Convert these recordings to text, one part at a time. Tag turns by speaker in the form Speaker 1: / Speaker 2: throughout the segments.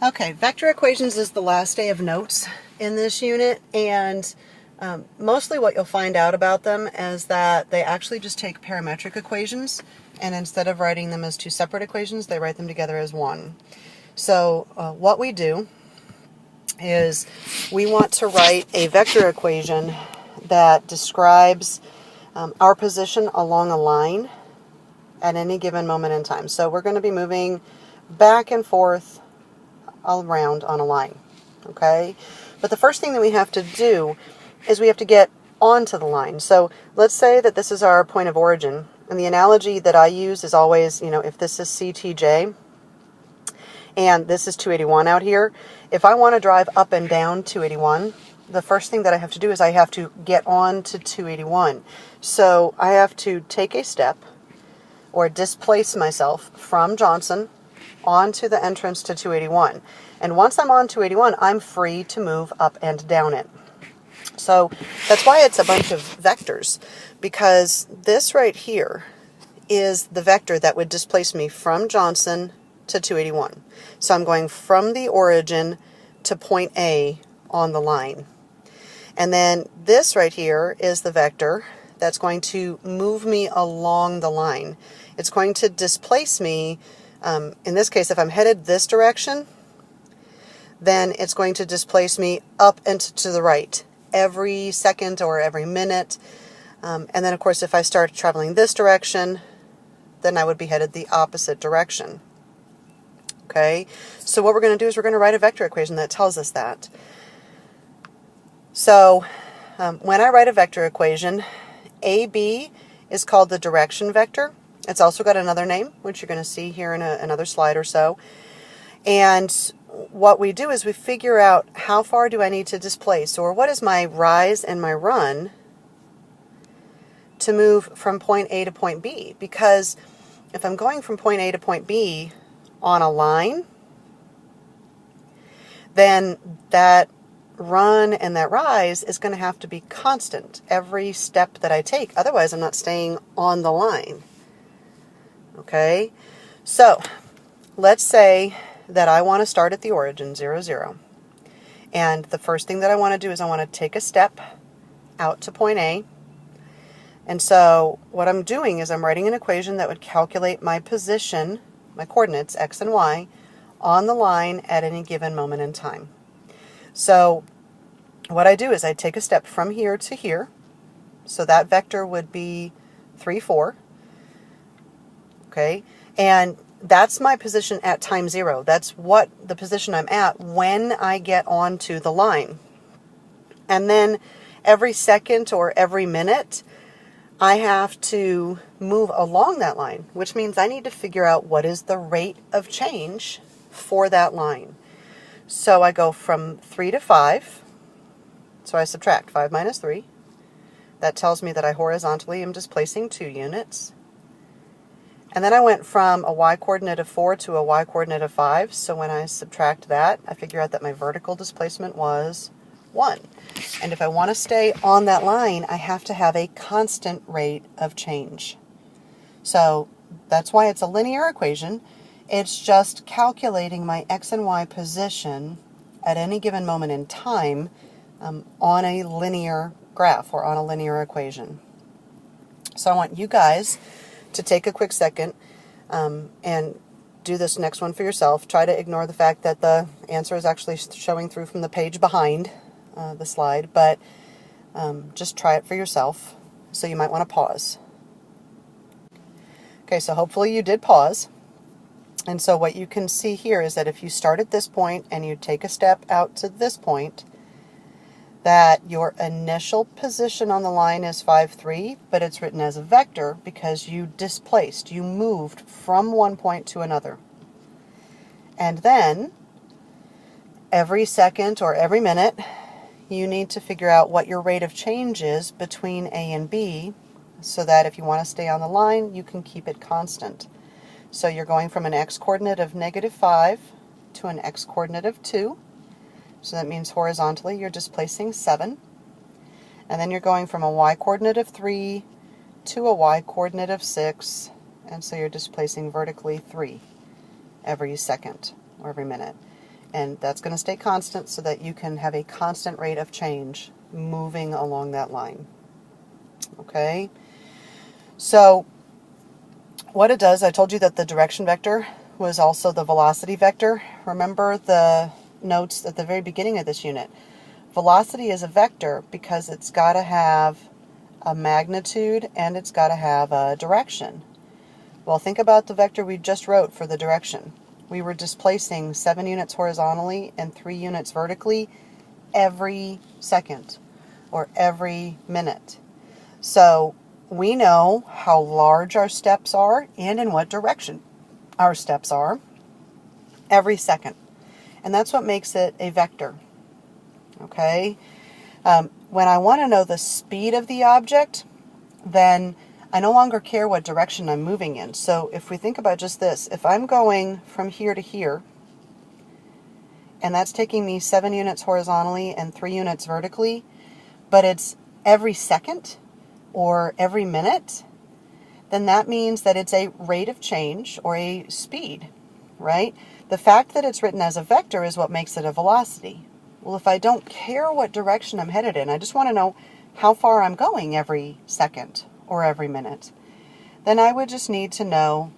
Speaker 1: Okay, vector equations is the last day of notes in this unit, and mostly what you'll find out about them is that they actually just take parametric equations, and instead of writing them as two separate equations, they write them together as one. So what we do is we want to write a vector equation that describes our position along a line at any given moment in time. So we're going to be moving back and forth around on a line, okay? But the first thing that we have to do is we have to get onto the line. So let's say that this is our point of origin, and the analogy that I use is always, if this is CTJ and this is 281 out here, if I want to drive up and down 281, the first thing that I have to do is I have to get on to 281. So I have to take a step or displace myself from Johnson onto the entrance to 281. And once I'm on 281, I'm free to move up and down it. So that's why it's a bunch of vectors, because this right here is the vector that would displace me from Johnson to 281. So I'm going from the origin to point A on the line. And then this right here is the vector that's going to move me along the line. It's going to displace me. In this case, if I'm headed this direction, then it's going to displace me up and to the right every second or every minute. And then, of course, if I start traveling this direction, then I would be headed the opposite direction. Okay, so what we're going to do is we're going to write a vector equation that tells us that. So when I write a vector equation, AB is called the direction vector. It's also got another name, which you're going to see here in another slide or so. And what we do is we figure out how far do I need to displace, or what is my rise and my run to move from point A to point B. Because if I'm going from point A to point B on a line, then that run and that rise is going to have to be constant every step that I take. Otherwise, I'm not staying on the line. Okay, so let's say that I want to start at the origin, 0, 0. And the first thing that I want to do is I want to take a step out to point A. And so what I'm doing is I'm writing an equation that would calculate my position, my coordinates, x and y, on the line at any given moment in time. So what I do is I take a step from here to here. So that vector would be 3, 4. Okay, and that's my position at time 0. That's what the position I'm at when I get onto the line. And then every second or every minute, I have to move along that line, which means I need to figure out what is the rate of change for that line. So I go from 3 to 5. So I subtract 5 minus 3. That tells me that I horizontally am displacing 2 units. And then I went from a y-coordinate of 4 to a y-coordinate of 5. So when I subtract that, I figure out that my vertical displacement was 1. And if I want to stay on that line, I have to have a constant rate of change. So that's why it's a linear equation. It's just calculating my x and y position at any given moment in time on a linear graph or on a linear equation. So I want you guys to take a quick second and do this next one for yourself. Try to ignore the fact that the answer is actually showing through from the page behind the slide, but just try it for yourself. So you might want to pause. Okay, so hopefully you did pause. And so what you can see here is that if you start at this point and you take a step out to this point, that your initial position on the line is 5, 3, but it's written as a vector because you displaced, you moved from one point to another. And then every second or every minute, you need to figure out what your rate of change is between A and B so that if you want to stay on the line, you can keep it constant. So you're going from an x-coordinate of -5 to an x-coordinate of 2. So that means horizontally you're displacing 7. And then you're going from a y-coordinate of 3 to a y-coordinate of 6. And so you're displacing vertically 3 every second or every minute. And that's going to stay constant so that you can have a constant rate of change moving along that line. Okay? So what it does, I told you that the direction vector was also the velocity vector. Remember the notes at the very beginning of this unit. Velocity is a vector because it's got to have a magnitude and it's got to have a direction. Well, think about the vector we just wrote for the direction. We were displacing 7 units horizontally and 3 units vertically every second or every minute. So we know how large our steps are and in what direction our steps are every second. And that's what makes it a vector. Okay? When I want to know the speed of the object, then I no longer care what direction I'm moving in. So if we think about just this, if I'm going from here to here, and that's taking me 7 units horizontally and 3 units vertically, but it's every second or every minute, then that means that it's a rate of change or a speed, right? The fact that it's written as a vector is what makes it a velocity. Well, if I don't care what direction I'm headed in, I just want to know how far I'm going every second or every minute, then I would just need to know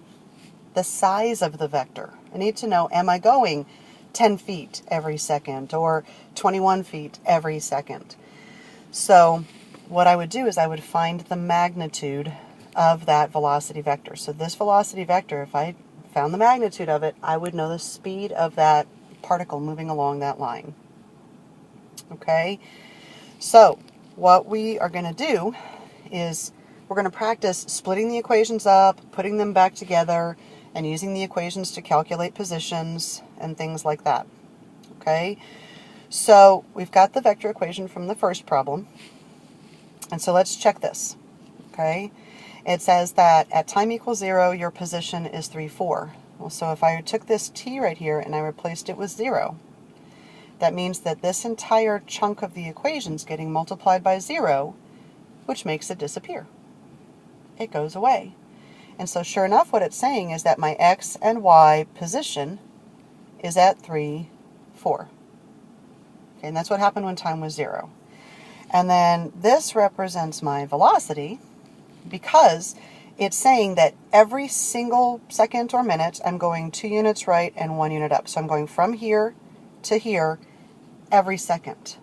Speaker 1: the size of the vector. I need to know, am I going 10 feet every second or 21 feet every second? So what I would do is I would find the magnitude of that velocity vector. So this velocity vector, if I found the magnitude of it, I would know the speed of that particle moving along that line. Okay? So what we are going to do is we're going to practice splitting the equations up, putting them back together, and using the equations to calculate positions and things like that. Okay? So we've got the vector equation from the first problem. And so let's check this. Okay? It says that at time equals 0, your position is 3, 4. Well, so if I took this t right here and I replaced it with 0, that means that this entire chunk of the equation is getting multiplied by 0, which makes it disappear. It goes away. And so sure enough, what it's saying is that my x and y position is at 3, 4. Okay, and that's what happened when time was 0. And then this represents my velocity because it's saying that every single second or minute I'm going 2 units right and 1 unit up. So I'm going from here to here every second.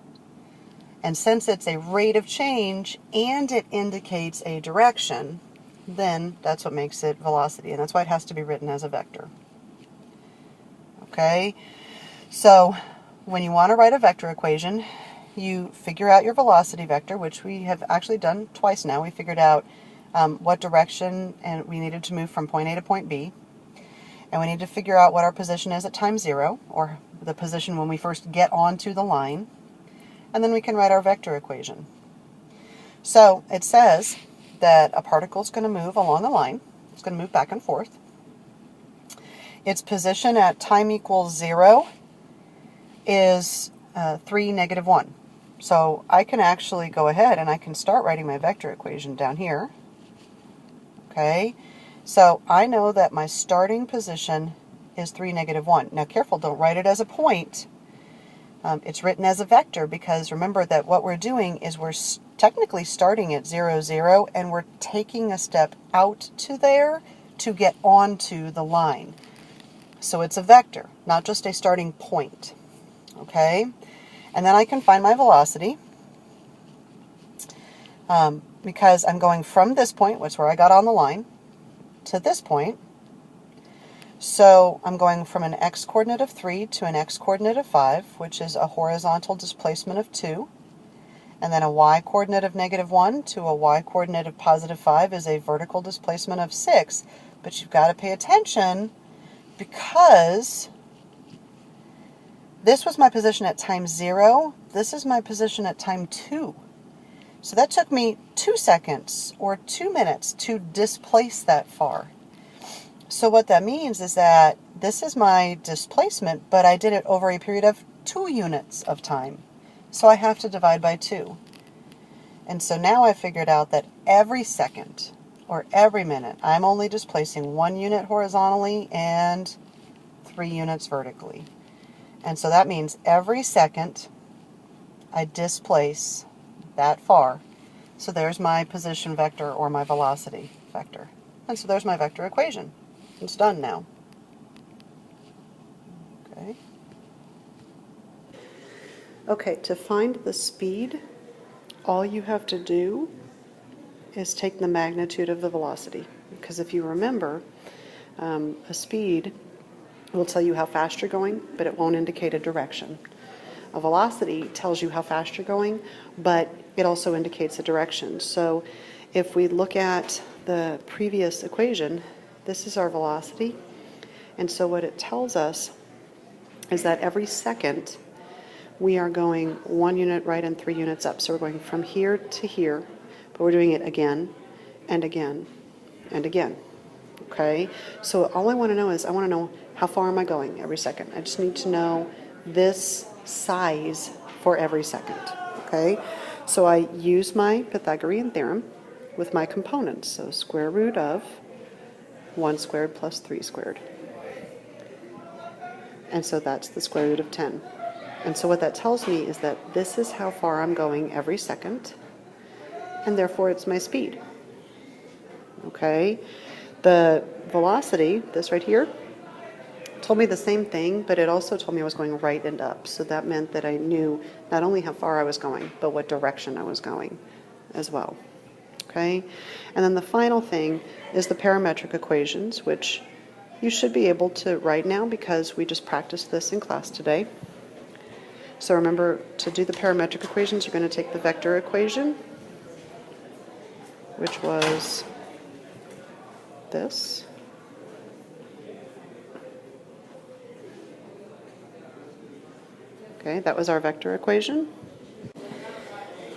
Speaker 1: And since it's a rate of change and it indicates a direction, then that's what makes it velocity. And that's why it has to be written as a vector. Okay? So when you want to write a vector equation, you figure out your velocity vector, which we have actually done twice now. We figured out what direction and we needed to move from point A to point B. And we need to figure out what our position is at time 0, or the position when we first get onto the line. And then we can write our vector equation. So it says that a particle is going to move along a line. It's going to move back and forth. Its position at time equals 0 is 3, negative 1. So I can actually go ahead and I can start writing my vector equation down here. Okay, so I know that my starting position is 3, negative 1. Now careful, don't write it as a point. It's written as a vector because remember that what we're doing is we're technically starting at 0, 0, and we're taking a step out to there to get onto the line. So it's a vector, not just a starting point. Okay? And then I can find my velocity because I'm going from this point, which is where I got on the line, to this point. So I'm going from an x-coordinate of 3 to an x-coordinate of 5, which is a horizontal displacement of 2. And then a y-coordinate of negative 1 to a y-coordinate of positive 5 is a vertical displacement of 6. But you've got to pay attention because this was my position at time 0. This is my position at time 2. So that took me 2 seconds or 2 minutes to displace that far. So what that means is that this is my displacement, but I did it over a period of 2 units of time. So I have to divide by 2. And so now I figured out that every second or every minute, I'm only displacing 1 unit horizontally and 3 units vertically. And so that means every second I displace that far. So there's my position vector or my velocity vector. And so there's my vector equation. It's done now. Okay. Okay, to find the speed, all you have to do is take the magnitude of the velocity. Because if you remember, a speed will tell you how fast you're going, but it won't indicate a direction. A velocity tells you how fast you're going, but it also indicates a direction. So if we look at the previous equation, this is our velocity. And so what it tells us is that every second we are going 1 unit right and 3 units up. So we're going from here to here, but we're doing it again and again and again. Okay? So all I want to know is I want to know how far am I going every second. I just need to know this size for every second. Okay? So I use my Pythagorean theorem with my components. So square root of 1 squared plus 3 squared. And so that's the square root of 10. And so what that tells me is that this is how far I'm going every second, and therefore it's my speed. Okay? The velocity, this right here, told me the same thing, but it also told me I was going right and up. So that meant that I knew not only how far I was going, but what direction I was going as well. Okay? And then the final thing is the parametric equations, which you should be able to write now because we just practiced this in class today. So remember, to do the parametric equations, you're going to take the vector equation, which was this. Okay, that was our vector equation.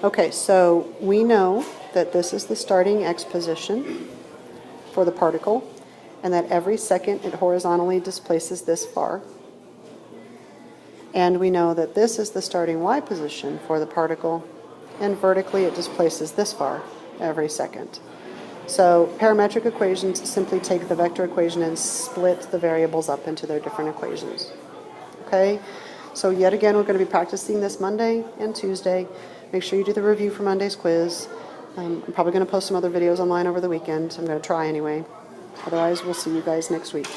Speaker 1: Okay, so we know that this is the starting x position for the particle, and that every second it horizontally displaces this far. And we know that this is the starting y position for the particle, and vertically it displaces this far every second. So parametric equations simply take the vector equation and split the variables up into their different equations. Okay? So yet again, we're going to be practicing this Monday and Tuesday. Make sure you do the review for Monday's quiz. I'm probably going to post some other videos online over the weekend. I'm going to try anyway. Otherwise, we'll see you guys next week.